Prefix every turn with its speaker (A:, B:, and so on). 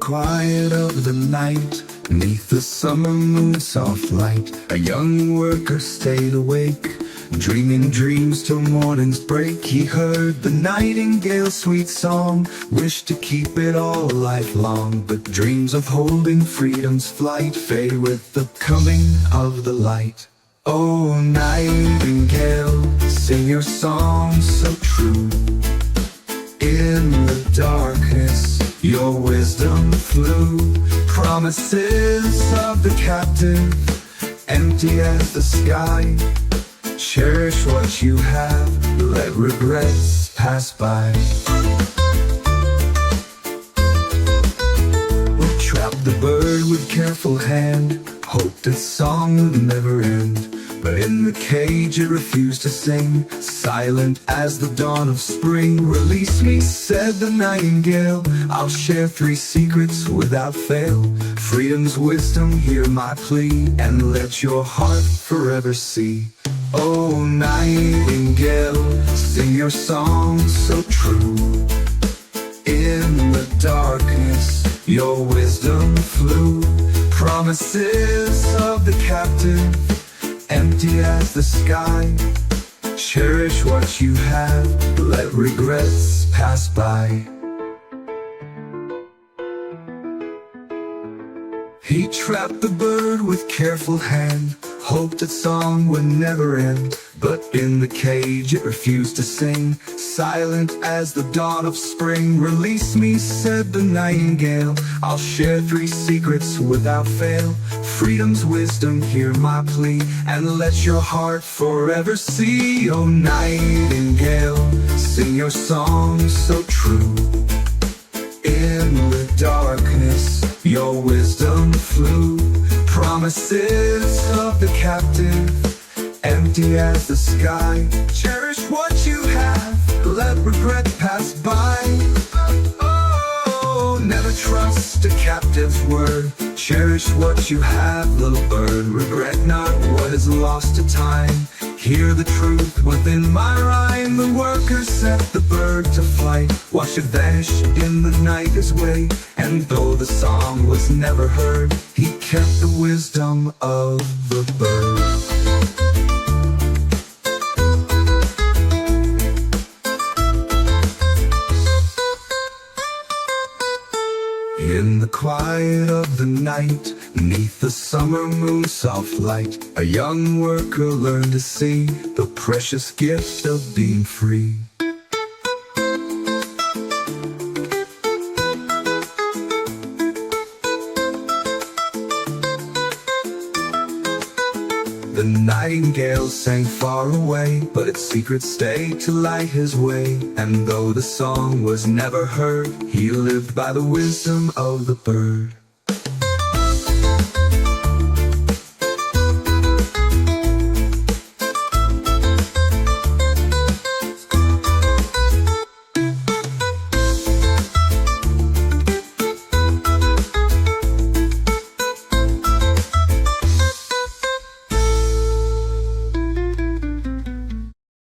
A: quiet of the night, neath the summer moon's soft light, a young worker stayed awake, dreaming dreams till morning's break. He heard the nightingale's sweet song, wished to keep it all lifelong, but dreams of holding freedom's flight fade with the coming of the light. Oh, nightingale, sing your song so true. In the darkness, your wisdom flew. Promises of the captive, empty as the sky. Cherish what you have, let regrets pass by. Trap the bird with careful hand, hoped its song would never end. But in the cage it refused to sing, silent as the dawn of spring. Release me, said the nightingale, I'll share 3 secrets without fail. Freedom's wisdom, hear my plea, and let your heart forever see. Oh, nightingale, sing your song so true. In the darkness, your wisdom flew. Promises of the captive, empty as the sky. Cherish what you have, let regrets pass by. He trapped the bird with careful hand, hoped its song would never end. But in the cage it refused to sing, silent as the dawn of spring. Release me, said the nightingale, I'll share 3 secrets without fail. Freedom's wisdom, hear my plea, and let your heart forever see. Oh, nightingale, sing your song so true. In the darkness, your wisdom flew. Promises of the captive, empty as the sky. Cherish what you have, let regret pass by. Oh, never trust a captive's word. Cherish what you have, little bird. Regret not what is lost to time. Hear the truth within my rhyme. The worker set the bird to flight, watched it vanish in the night his way. And though the song was never heard, he kept the wisdom of the bird. In the quiet of the night, neath the summer moon's soft light, a young worker learned to see the precious gift of being free. The nightingale sang far away, but its secret stayed to light his way. And though the song was never heard, he lived by the wisdom of the bird.